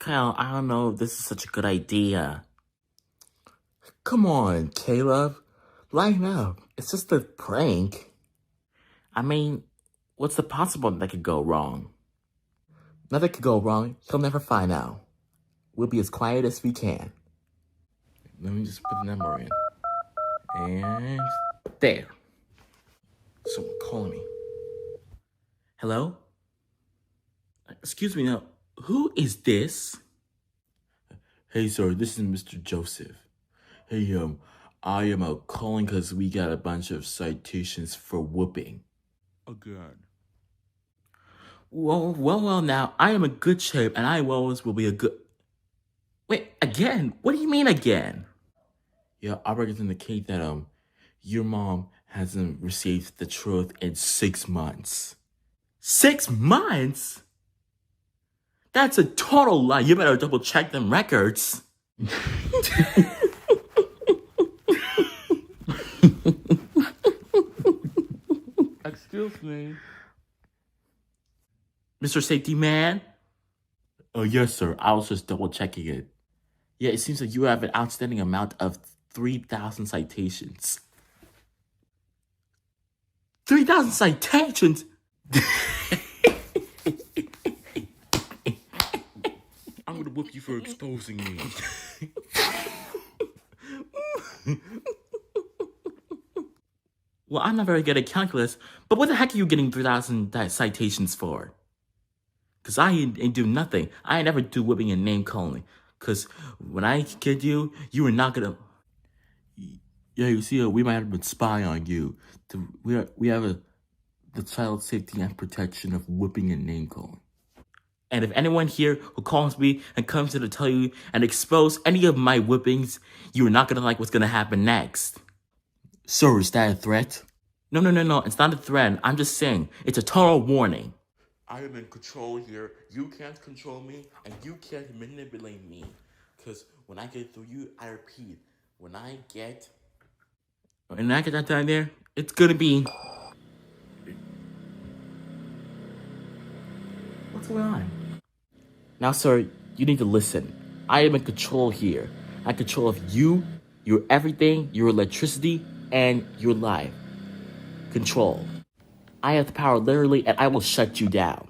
Kyle, I don't know if this is such a good idea. Come on, Caleb. Lighten up. It's just a prank. I mean, what's the possible that could go wrong? Nothing could go wrong. He'll never find out. We'll be as quiet as we can. Let me just put the number in. And there. Someone calling me. Hello? Excuse me now. Who is this? Hey, sir, this is Mr. Joseph. Hey, I am calling because we got a bunch of citations for whooping. Again. Well, now, I am in good shape, and I always will be a good... Wait, again? What do you mean again? Yeah, I reckon to indicate that, your mom hasn't received the truth in 6 months. 6 months? That's a total lie. You better double check them records. Excuse me. Mr. Safety Man? Oh, yes, sir. I was just double checking it. Yeah, it seems like you have an outstanding amount of 3,000 citations. 3,000 citations? I'm gonna whoop you for exposing me. Well, I'm not very good at calculus, but what the heck are you getting 3,000 citations for? Because I ain't do nothing. I ain't never do whipping and name calling. Because when I kid you, you were not gonna... Yeah, you see, we might have been spying on you. We have the child safety and protection of whipping and name calling. And if anyone here who calls me and comes here to tell you and expose any of my whippings, you are not gonna like what's gonna happen next. Sir, is that a threat? No, it's not a threat. I'm just saying, it's a total warning. I am in control here. You can't control me, and you can't manipulate me. Because when I get through you, I repeat, when I get that down there, it's gonna be... What's going on? Now, sir, you need to listen. I am in control here. I'm in control of you, your everything, your electricity, and your life. Control. I have the power literally, and I will shut you down.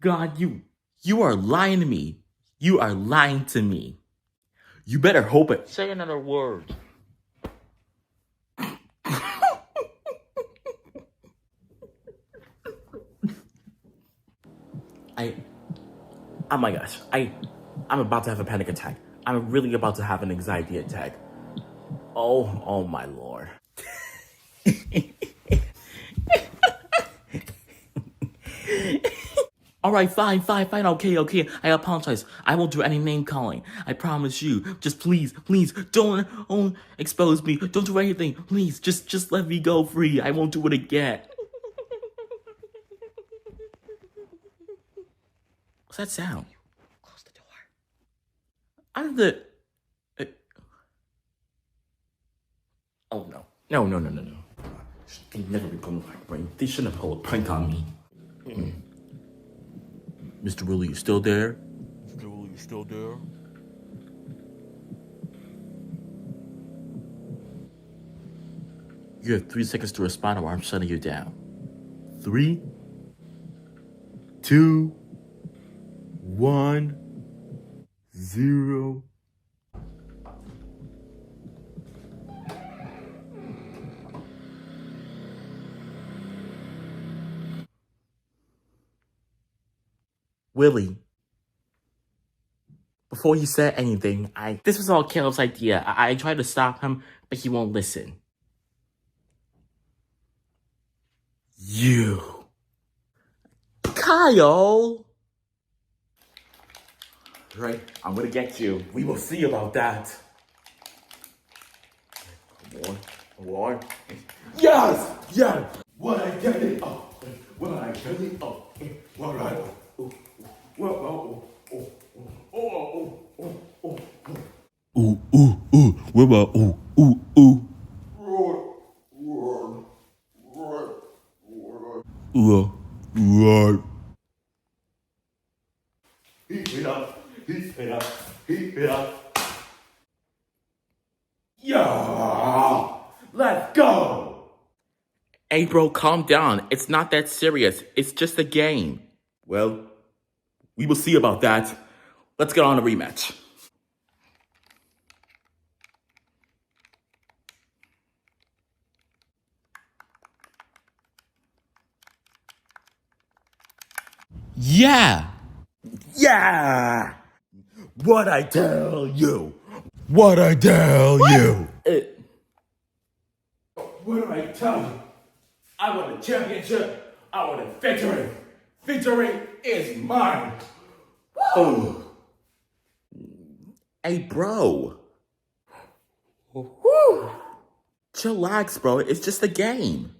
God, you are lying to me. You are lying to me. You better hope it. Say another word. Oh my gosh, I'm about to have a panic attack. I'm really about to have an anxiety attack. Oh my Lord. All right, fine, okay. I apologize. I won't do any name calling. I promise you. Just please, don't expose me. Don't do anything. Please, just let me go free. I won't do it again. What's that sound? Close the door. I'm the... Oh, no. No. They never been going my brain. They shouldn't have pulled a prank on me. Mr. Willie, you still there? Mr. Willie, you still there? You have 3 seconds to respond or I'm shutting you down. 3, 2, 1, 0. Willie, before you said anything, this was all Caleb's idea. I tried to stop him, but he won't listen. You. Kyle! Right, I'm gonna get you. We will see about that. Come on. Yes! When I get it up. Ooh, ooh, ooh. What about ooh, ooh, ooh? Ooh, right. Heat it up. Heat it up. Heat it up. Yeah! Let's go! Hey, bro, calm down. It's not that serious. It's just a game. Well, we will see about that. Let's get on a rematch. Yeah. Yeah! What I tell you. What I tell you. What do I tell you? I want a championship. I want a victory. Victory is mine. Oh. Hey, bro. Chillax, bro. It's just a game.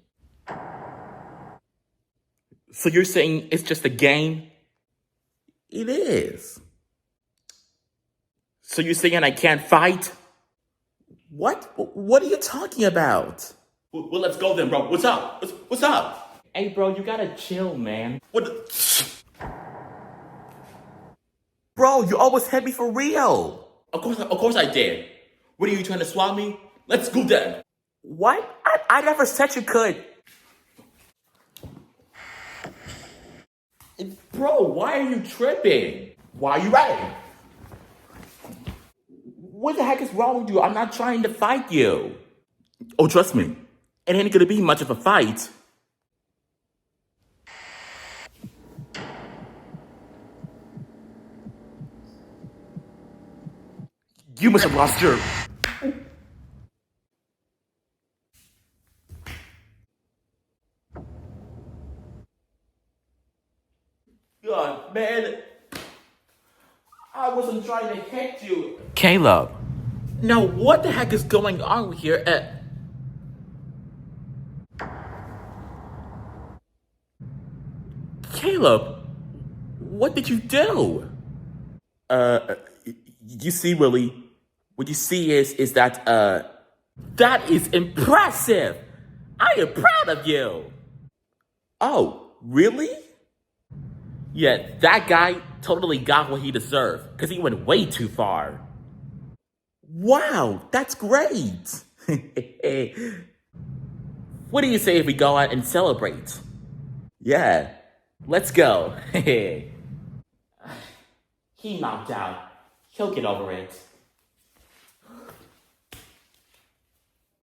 So you're saying it's just a game? It is. So you're saying I can't fight? What? What are you talking about? Well, let's go then, bro. What's up? What's up? Hey, bro, you gotta chill, man. What the... Bro, you almost hit me for real. Of course I did. What are you trying to swap me? Let's go then. What? I never said you could. Bro, why are you tripping? Why are you ready? What the heck is wrong with you? I'm not trying to fight you. Oh, trust me, it ain't gonna be much of a fight. You must have lost your... God, man. I wasn't trying to hit you. Caleb. Now, what the heck is going on here? Caleb, what did you do? You see, Willie, what you see is that, that is impressive. I am proud of you. Oh, really? Yeah, that guy totally got what he deserved, because he went way too far. Wow, that's great. What do you say if we go out and celebrate? Yeah, let's go. He knocked out. He'll get over it.